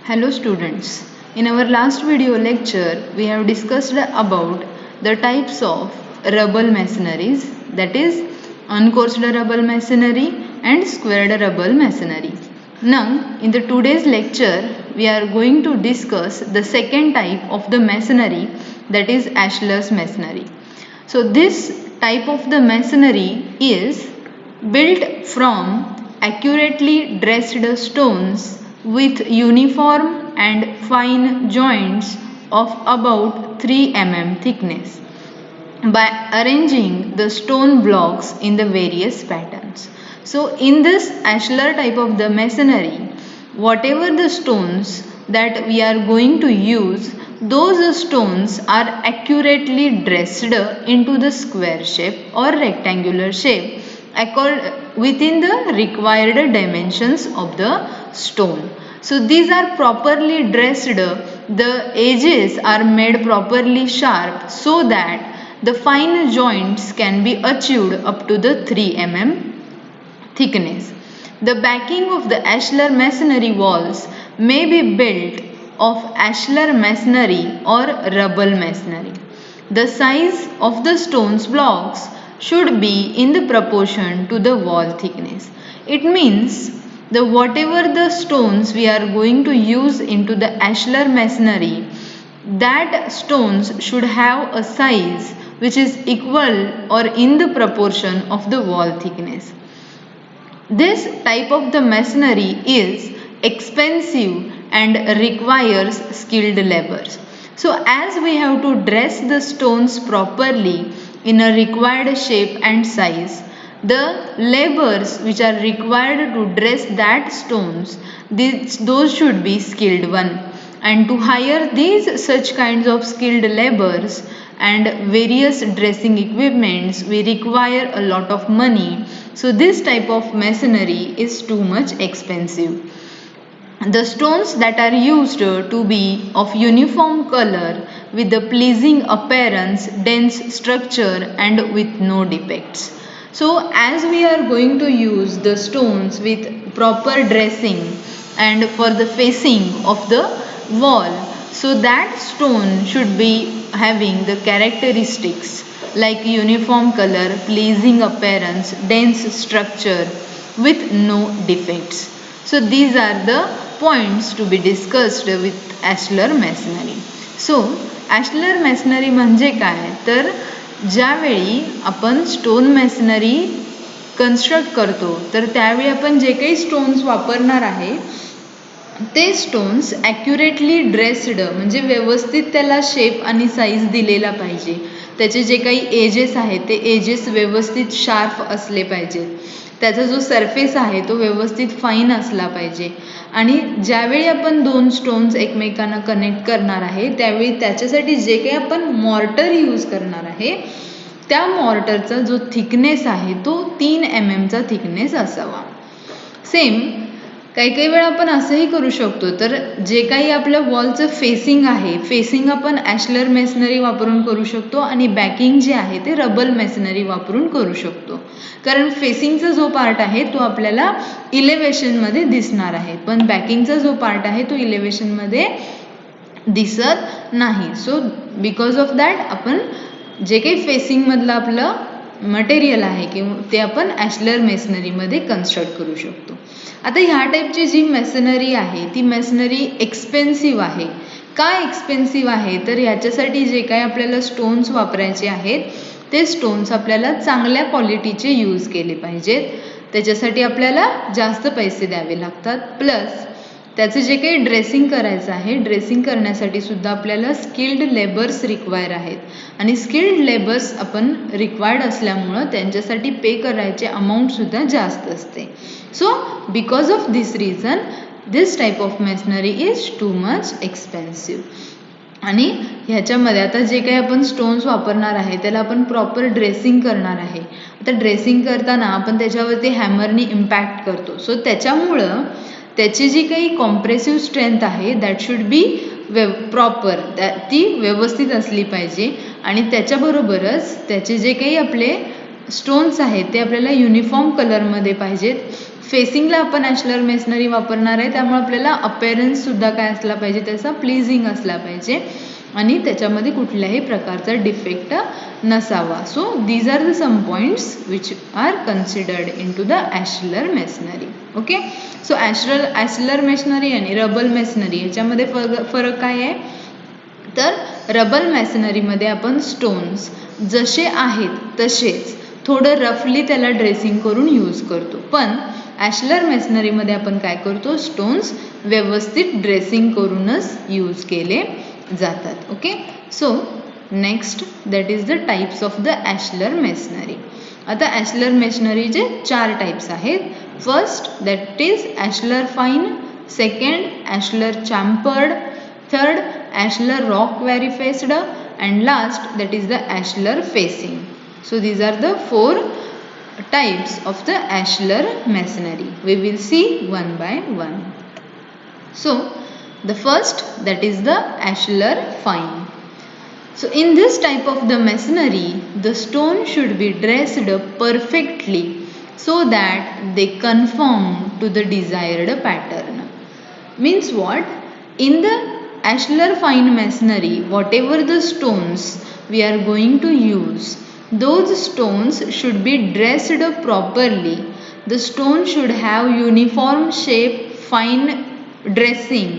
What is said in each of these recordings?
Hello students. In our last video lecture, we have discussed about the types of rubble masonries, that is uncoursed rubble masonry and squared rubble masonry. Now, in the today's lecture, we are going to discuss the second type of the masonry, that is Ashlar's masonry. So this type of the masonry is built from accurately dressed stones with uniform and fine joints of about 3 mm thickness by arranging the stone blocks in the various patterns. So in this ashlar type of the masonry, whatever the stones that we are going to use, those stones are accurately dressed into the square shape or rectangular shape within the required dimensions of the stone. So these are properly dressed, the edges are made properly sharp so that the fine joints can be achieved up to the 3 mm thickness. The backing of the ashlar masonry walls may be built of ashlar masonry or rubble masonry. The size of the stones blocks should be in the proportion to the wall thickness. It means the whatever the stones we are going to use into the ashlar masonry, that stones should have a size which is equal or in the proportion of the wall thickness. This type of the masonry is expensive and requires skilled laborers. So as we have to dress the stones properly in a required shape and size, the laborers which are required to dress that stones, those should be skilled one. And to hire these such kinds of skilled laborers and various dressing equipments, we require a lot of money. So this type of masonry is too much expensive. The stones that are used to be of uniform color with the pleasing appearance, dense structure and with no defects. So as we are going to use the stones with proper dressing and for the facing of the wall, so that stone should be having the characteristics like uniform color, pleasing appearance, dense structure with no defects. So these are the points to be discussed with ashlar masonry. So ashlar masonry म्हणजे काय, तर ज्यावेळी आपण stone masonry construct करतो तर त्यावेळी आपण जे काही स्टोन्स वापरणार आहे ते स्टोन्स ॲक्युरेटली ड्रेस्ड म्हणजे व्यवस्थित त्याला शेप आणि साईज दिलेला पाहिजे. त्याचे जे काही एजेस आहेत ते एजेस व्यवस्थित शार्प असले पाहिजेत. त्याचा जो सरफेस आहे तो व्यवस्थित फाईन असला पाहिजे. आणि ज्यावेळी आपण दोन स्टोन्स एकमेकांना कनेक्ट करणार आहे त्यावेळी त्याच्यासाठी जे काही आपण मॉर्टर यूज करणार आहे त्या मॉर्टरचा जो थिकनेस आहे तो 3 mm चा थिकनेस असावा. सेम काही वेळा आपण असंही करू शकतो, तर जे काही आपल्या वॉलचं फेसिंग आहे, फेसिंग आपण ashlar masonry वापरून करू शकतो आणि बॅकिंग जे आहे ते रबल मॅसनरी वापरून करू शकतो. कारण फेसिंगचा जो पार्ट आहे तो आपल्याला इलेव्हेशनमध्ये दिसणार आहे, पण बॅकिंगचा जो पार्ट आहे तो इलेव्हेशनमध्ये दिसत नाही. सो बिकॉज ऑफ दॅट आपण जे काही फेसिंगमधलं आपलं मटेरियल आहे किंवा ते आपण ashlar masonryमध्ये कन्स्ट्रक्ट करू शकतो. आता ह्या टाईपची जी मॅसनरी आहे ती मॅसनरी एक्सपेन्सिव्ह आहे. का एक्सपेन्सिव्ह आहे, तर ह्याच्यासाठी जे काय आपल्याला स्टोन्स वापरायचे आहेत ते स्टोन्स आपल्याला चांगल्या क्वालिटीचे यूज केले पाहिजेत. त्याच्यासाठी आपल्याला जास्त पैसे द्यावे लागतात. प्लस त्याचं जे काही ड्रेसिंग करायचं आहे, ड्रेसिंग करण्यासाठी सुद्धा आपल्याला स्किल्ड लेबर्स रिक्वायर आहेत आणि स्किल्ड लेबर्स आपण रिक्वायर्ड असल्यामुळं त्यांच्यासाठी पे करायचे अमाऊंटसुद्धा जास्त असते. So because of this reason this type of masonry is too much expensive. आणि ह्याच्यामध्ये आता जे काही आपण स्टोन्स वापरणार आहे त्याला आपण प्रॉपर ड्रेसिंग करणार आहे. आता ड्रेसिंग करताना आपण त्याच्यावरती हॅमरनी इम्पॅक्ट करतो. सो त्याच्यामुळं त्याची जी काही कॉम्प्रेसिव्ह स्ट्रेंथ आहे दॅट शुड बी प्रॉपर, ती व्यवस्थित असली पाहिजे. आणि त्याच्याबरोबरच त्याचे जे काही आपले स्टोन्स आहेत ते आपल्याला युनिफॉर्म कलरमध्ये पाहिजेत. फेसिंगला आपण ॲशलर मेसनरी वापरणार आहे, त्यामुळे आपल्याला अपीअरन्स सुद्धा काय असला पाहिजे, त्याचा प्लीजिंग असला पाहिजे आणि त्याच्यामध्ये कुठल्याही प्रकारचा डिफेक्ट नसावा. So these are the some points which are considered into the ashlar masonry. Okay, so ashlar masonry आणि रबल मेसनरी याच्यामध्ये फरक काय आहे, तर रबल मॅसनरीमध्ये आपण स्टोन्स जसे आहेत तसेच थोडं रफली त्याला ड्रेसिंग करून यूज करतो, पण ॲशलर मेसनरीमध्ये आपण काय करतो, स्टोन्स व्यवस्थित ड्रेसिंग करूनच यूज केले जातात. Okay, so next that is the types of the ashlar masonry. आता ॲशलर मेसनरीचे 4 टाइप्स आहेत. First that is ashlar fine, second ashlar chamfered, third ashlar rock quarry faced and last that is the ashlar facing. So these are the 4 types of the ashlar masonry. We will see one by one. So the first that is the ashlar fine. So in this type of the masonry, the stone should be dressed perfectly so that they conform to the desired pattern. Means what? In the Ashlar fine masonry, whatever the stones we are going to use, those stones should be dressed properly. The stone should have uniform shape, fine dressing,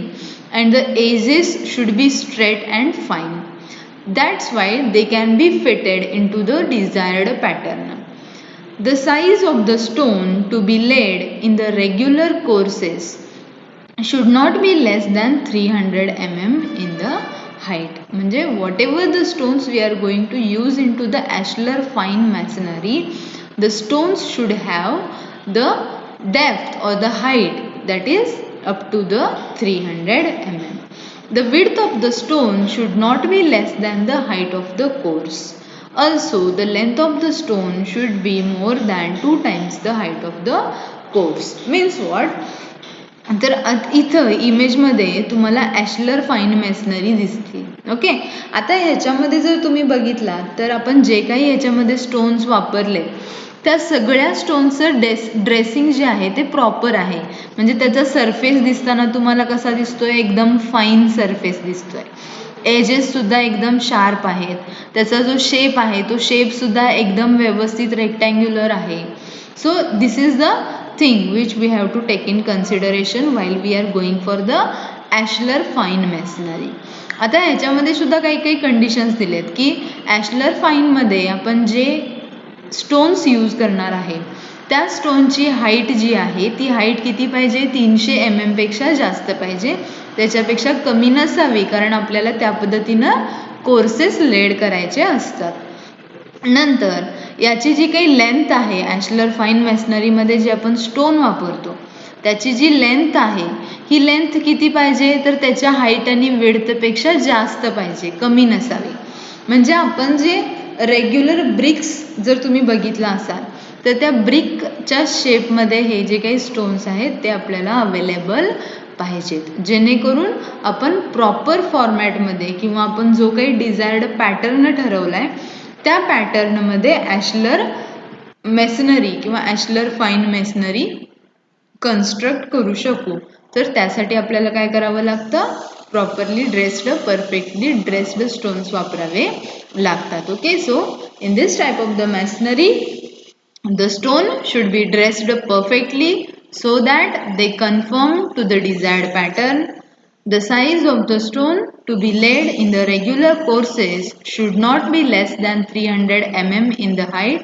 and the edges should be straight and fine. That's why they can be fitted into the desired pattern. The size of the stone to be laid in the regular courses should not be less than 300 mm in the height. म्हणजे whatever the stones we are going to use into the ashlar fine masonry, the stones should have the depth or the height that is up to the 300 mm. The width of the stone should not be less than the height of the course. Also the length of the stone should be more than 2 times the height of the course. Means what? तर इथं इमेजमध्ये तुम्हाला ॲशलर fine masonry दिसते. Okay, आता ह्याच्यामध्ये जर तुम्ही बघितला तर आपण जे काही ह्याच्यामध्ये स्टोन्स वापरले त्या सगळ्या स्टोन्सचं ड्रेसिंग जे आहे ते प्रॉपर आहे. म्हणजे त्याचा सरफेस दिसताना तुम्हाला कसा दिसतोय, एकदम फाईन सरफेस दिसतोय. एजेस सुद्धा एकदम शार्प आहेत. त्याचा जो शेप आहे तो शेप सुद्धा एकदम व्यवस्थित रेक्टँग्युलर आहे. So this is the thing which we have to take in consideration while we are going for the ashlar fine masonry. आता ह्याच्यामध्ये सुद्धा काही काही कंडिशन्स दिलेत की ॲशलर फाईनमध्ये आपण जे स्टोन्स यूज करणार आहे त्या स्टोनची हाईट जी आहे ती हाईट किती पाहिजे, 300 mm पेक्षा जास्त पाहिजे, त्याच्यापेक्षा कमी नसावी, कारण आपल्याला त्या पद्धतीनं कोर्सेस लेड करायचे असतात. नंतर याची जी काही लेंथ आहे ॲशलर फाईन मेसनरीमध्ये जे आपण स्टोन वापरतो त्याची जी लेंथ आहे ही लेंथ किती पाहिजे, तर त्याच्या हाईट आणि विड्थपेक्षा जास्त पाहिजे, कमी नसावी. म्हणजे आपण जे रेग्युलर ब्रिक्स जर तुम्ही बघितला असाल तर त्या ब्रिकच्या शेपमध्ये हे जे काही स्टोन्स आहेत ते आपल्याला अवेलेबल पाहिजेत, जेणेकरून आपण प्रॉपर फॉर्मॅटमध्ये किंवा आपण जो काही डिझायर्ड पॅटर्न ठरवला आहे त्या पॅटर्नमध्ये ॲशलर मेसनरी किंवा ॲशलर फाईन मेसनरी कन्स्ट्रक्ट करू शकू. तर त्यासाठी आपल्याला काय करावं लागतं, properly dressed, perfectly dressed stones वापरावे लागतात. Okay, so in this type of the masonry the stone should be dressed perfectly so that they conform to the desired pattern. The size of the stone to be laid in the regular courses should not be less than 300 mm in the height.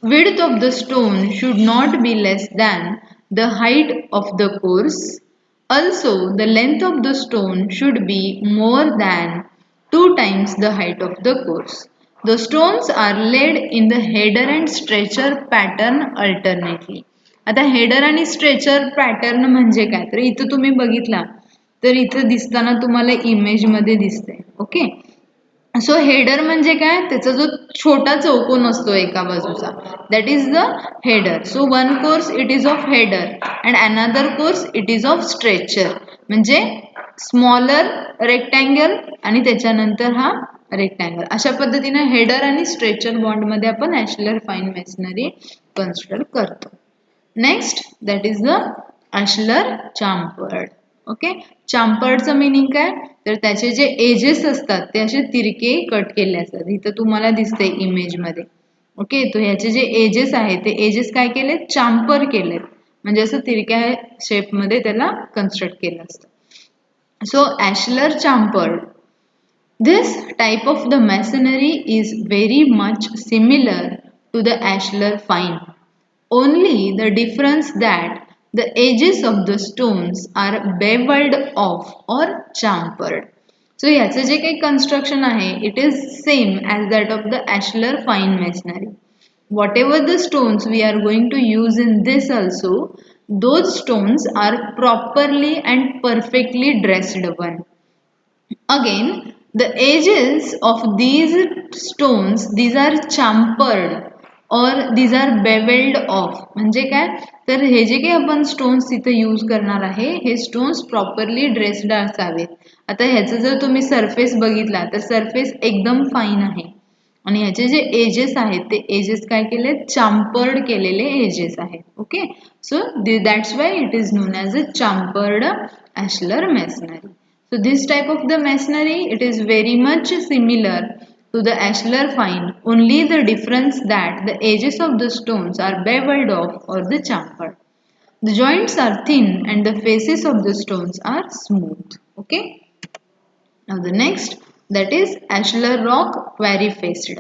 Width of the stone should not be less than the height of the course. Also, the length of the stone should be more than 2 times the height of the course. The stones are laid in the header and stretcher pattern alternately. आता header आणि stretcher pattern म्हणजे काय, तर इथं तुम्ही बघितला तर इथं दिसताना तुम्हाला इमेजमध्ये दिसतंय. ओके, सो हेडर म्हणजे काय, त्याचा जो छोटा चौकोन असतो एका बाजूचा, that is the header. So one course it is of header and another course it is of stretcher. म्हणजे स्मॉलर रेक्टँगल आणि त्याच्यानंतर हा रेक्टँगल, अशा पद्धतीने हेडर आणि स्ट्रेचर बॉन्डमध्ये आपण ॲशलर फाईन मेसनरी कन्स्ट्रक्ट करतो. Next that is the ashlar chamfered. Okay, चाम्फर्डचं मिनिंग काय, तर त्याचे जे एजेस असतात ते असे तिरके कट केले असतात. इथं तुम्हाला दिसते इमेजमध्ये. ओके, तो ह्याचे जे एजेस आहेत ते एजेस काय केले, चाम्पर केलेत, म्हणजे असं तिरक्या शेपमध्ये त्याला कन्स्ट्रक्ट केलं असतं. सो ॲशलर चाम्फर्ड, this type of the masonry is very much similar to the ashlar fine. Only the difference that the edges of the stones are beveled off or chamfered. So याचं जे काही construction आहे, it is same as that of the ashlar fine masonry. Whatever the stones we are going to use in this also, those stones are properly and perfectly dressed one. Again, the edges of these stones, these are chamfered or these are beveled off. म्हणजे काय, तर हे जे काही आपण stones तिथे use करणार आहे, हे stones properly dressed असावेत. आता ह्याचं जर तुम्ही सरफेस बघितला तर सरफेस एकदम फाईन आहे आणि ह्याचे जे एजेस आहेत ते एजेस काय केले, चाम्पर्ड केलेले एजेस आहेत. Okay, so that's why it is known as a chamfered ashlar masonry. So this type of the masonry, it is very much similar to the ashlar fine, only the difference that the edges of the stones are beveled off or the chamfered. The joints are thin and the faces of the stones are smooth. Okay. Now the next, that is ashlar rock quarry faced.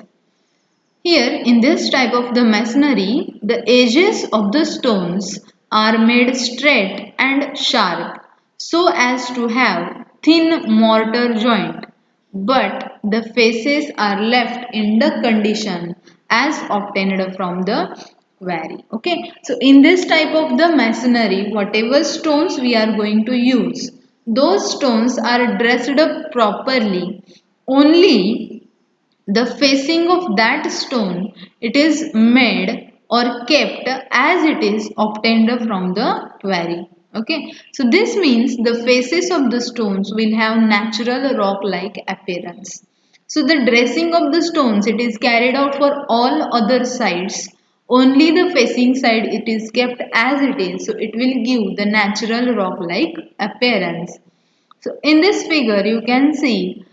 Here in this type of the masonry, the edges of the stones are made straight and sharp so as to have thin mortar joint, but the faces are left in the condition as obtained from the quarry. Okay, so in this type of the masonry, whatever stones we are going to use, those stones are dressed up properly. Only the facing of that stone, it is made or kept as it is obtained from the quarry. Okay, so this means the faces of the stones will have natural rock like appearance. So the dressing of the stones, it is carried out for all other sides, only the facing side it is kept as it is, so it will give the natural rock like appearance. So in this figure you can see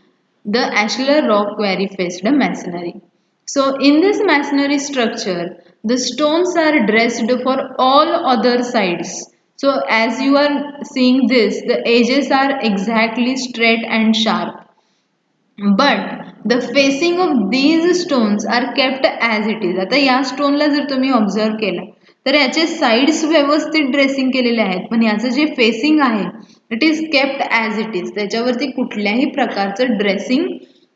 the ashlar rock quarry faced masonry. So in this masonry structure, the stones are dressed for all other sides. So as you are seeing this, the edges are exactly straight and sharp. But the facing of these stones are kept as it is. आता या स्टोनला जर तुम्ही observe केलं तर याचे sides व्यवस्थित dressing केलेले आहेत, पण याचं जे फेसिंग आहे it is kept as it is. त्याच्यावरती कुठल्याही प्रकारचं ड्रेसिंग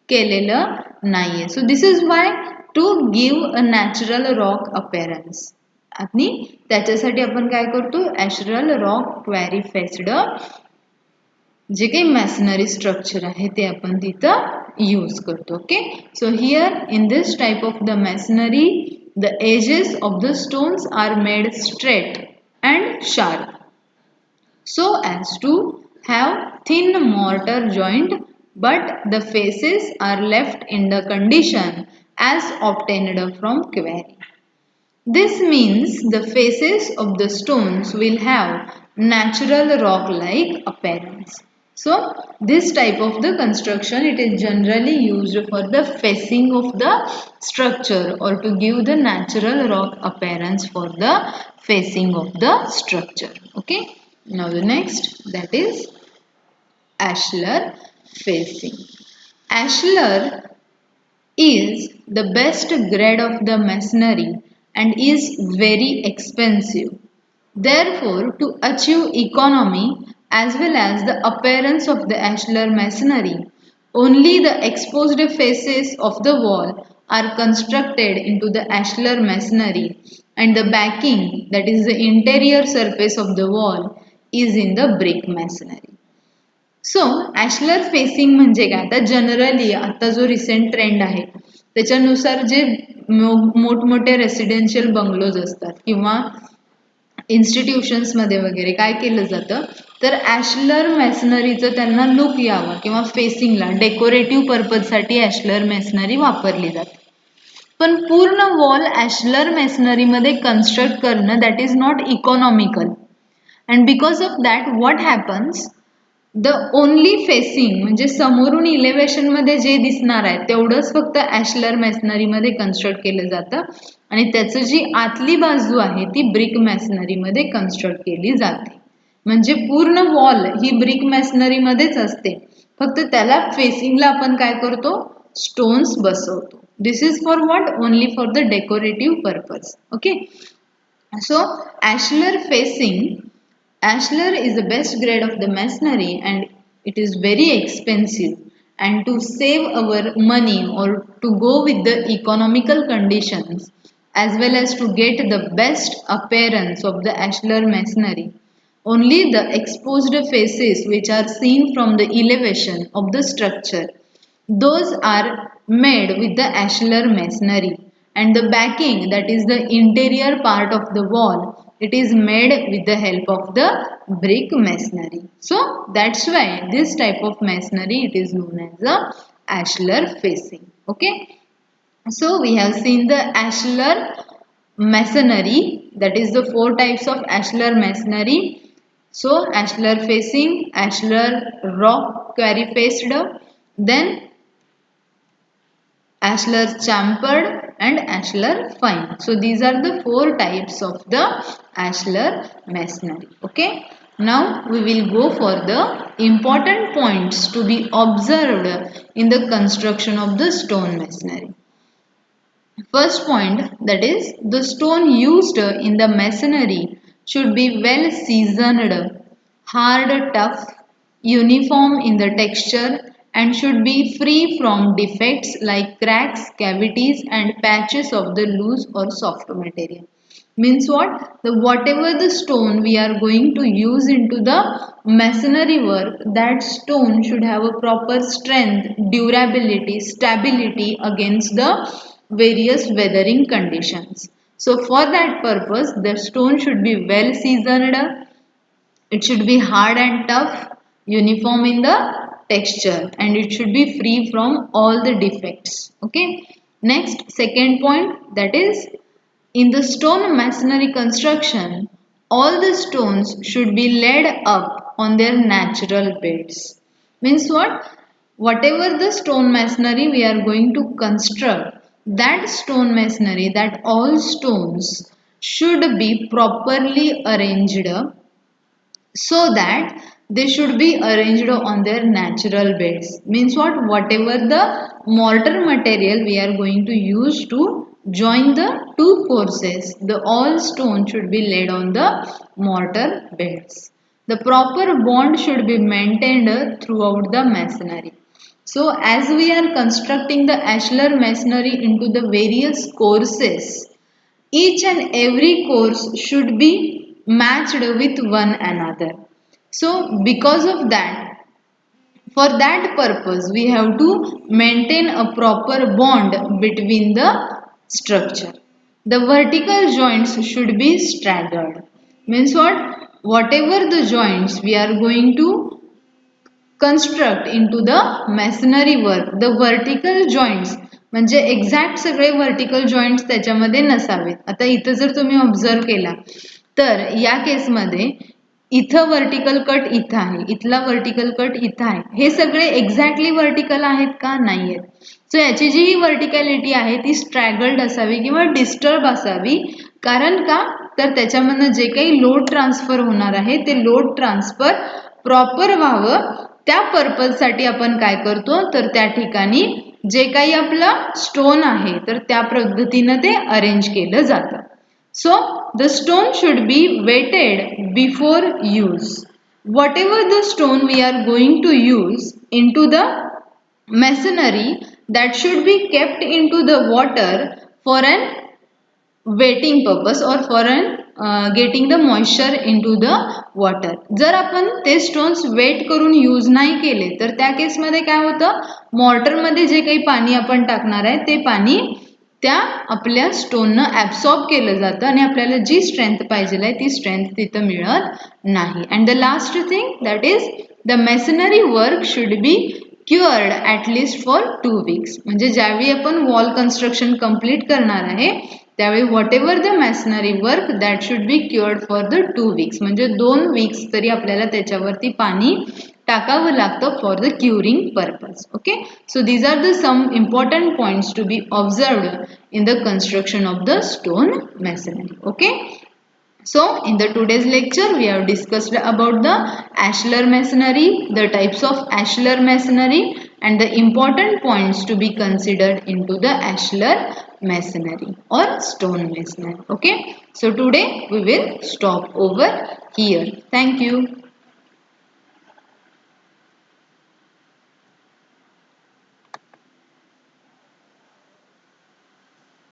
केलेलं नाहीये. So this is why to give a natural rock appearance. आणि त्याच्यासाठी आपण काय करतो, ॲशरल रॉक क्वॅरी फेस्ड जे काही मॅसनरी स्ट्रक्चर आहे ते आपण तिथं यूज करतो. Okay, so here in this type of the masonry, the edges of the stones are made straight and sharp so as to have thin mortar joint, but the faces are left in the condition as obtained from quarry. This means the faces of the stones will have natural rock like appearance. So this type of the construction, it is generally used for the facing of the structure or to give the natural rock appearance for the facing of the structure. Okay, now the next, that is ashlar facing. Ashlar is the best grade of the masonry and is very expensive. Therefore, to achieve economy as well as the appearance of the ashlar masonry, only the exposed faces of the wall are constructed into the ashlar masonry and the backing, that is the interior surface of the wall, is in the brick masonry. So ashlar facing म्हणजे काय, आता generally आता जो recent trend आहे त्याच्यानुसार जे मोठमोठे residential bungalows असतात किंवा इन्स्टिट्यूशन्समध्ये वगैरे काय केलं जातं, तर ॲशलर मॅसनरीचं त्यांना लुक यावं किंवा फेसिंगला डेकोरेटिव्ह पर्पजसाठी ॲशलर मॅसनरी वापरली जाते. पण पूर्ण वॉल ॲशलर मेसनरीमध्ये कन्स्ट्रक्ट करणं that is not economical. And because of that what happens, the only facing म्हणजे समोरून इलेव्हेशनमध्ये जे दिसणार आहे तेवढंच फक्त ॲशलर मेसनरीमध्ये कन्स्ट्रक्ट केलं जातं आणि त्याचं जी आतली बाजू आहे ती ब्रिक मेसनरीमध्ये कन्स्ट्रक्ट केली जाते. म्हणजे पूर्ण वॉल ही ब्रिक मेसनरीमध्येच असते, फक्त त्याला फेसिंगला आपण काय करतो, स्टोन्स बसवतो. This is for what, only for the decorative purpose. Okay, so ashlar facing, Ashlar is the best grade of the masonry and it is very expensive, and to save our money or to go with the economical conditions as well as to get the best appearance of the ashlar masonry, only the exposed faces which are seen from the elevation of the structure, those are made with the ashlar masonry, and the backing, that is the interior part of the wall, it is made with the help of the brick masonry. So that's why this type of masonry it is known as the ashlar facing. Okay, so we have seen the ashlar masonry, that is the 4 types of ashlar masonry. So ashlar facing, ashlar rock quarry faced, then ashlar chamfered and ashlar fine. So these are the 4 types of the ashlar masonry. Okay, now we will go for the important points to be observed in the construction of the stone masonry. First point, that is the stone used in the masonry should be well seasoned, hard, tough, uniform in the texture, and should be free from defects like cracks, cavities and patches of the loose or soft material. Means what? The whatever the stone we are going to use into the masonry work, that stone should have a proper strength, durability, stability against the various weathering conditions. So for that purpose, the stone should be well seasoned, it should be hard and tough, uniform in the texture, and it should be free from all the defects. Okay. Next, second point, that is in the stone masonry construction, all the stones should be laid up on their natural beds. Means what? Whatever the stone masonry we are going to construct, that stone masonry, that all stones should be properly arranged so that they should be arranged on their natural beds. Means what? Whatever the mortar material we are going to use to join the two courses, the all stone should be laid on the mortar beds. The proper bond should be maintained throughout the masonry. So as we are constructing the ashlar masonry into the various courses, each and every course should be matched with one another. So because of that, for that purpose, we have to maintain a proper bond between the structure. The vertical joints should be staggered. Means what? Whatever the joints we are going to construct into the masonry work, the vertical joints म्हणजे exact सगळे vertical joints त्याच्यामध्ये नसावेत. आता इथं जर तुम्ही observe केला तर या केसमध्ये इथं वर्टिकल कट इथं आहे, इथला वर्टिकल कट इथं आहे, हे सगळे एक्झॅक्टली वर्टिकल आहेत का? नाही आहेत. सो याची जी ही वर्टिकॅलिटी आहे ती स्ट्रॅगल्ड असावी किंवा डिस्टर्ब असावी. कारण का? तर त्याच्यामधनं जे काही लोड ट्रान्सफर होणार आहे ते लोड ट्रान्सफर प्रॉपर व्हावं. त्या पर्पजसाठी आपण काय करतो तर त्या ठिकाणी जे काही आपलं स्टोन आहे तर त्या पद्धतीनं ते अरेंज केलं जातं. So the stone should be wetted before use. Whatever the stone we are going to use into the masonry, that should be kept into the water for an wetting purpose or for an getting the moisture into the water. जर आपण ते stones wait करून use नाही केले तर त्या केसमध्ये काय होतं, मॉर्टरमध्ये जे काही पाणी आपण टाकणार आहे ते पाणी त्या आपल्या स्टोननं ॲब्सॉर्ब केलं जातं आणि आपल्याला जी स्ट्रेंथ पाहिजे आहे ती स्ट्रेंथ तिथं मिळत नाही. And the last thing, that is the masonry work should be cured at least for 2 weeks. म्हणजे ज्यावेळी आपण वॉल कन्स्ट्रक्शन कंप्लीट करणार आहे त्यावेळी what ever the masonry work that should be क्युअर्ड for the 2 weeks. म्हणजे 2 weeks तरी आपल्याला त्याच्यावरती पाणी टाकावं लागतं for the curing purpose. Okay, so these are the some important points to be observed in the construction of the stone masonry. Okay, so in the today's lecture we have discussed about the ashlar masonry, the types of ashlar masonry and the important points to be considered into the ashlar masonry or stone masonry. Okay, so today we will stop over here. Thank you.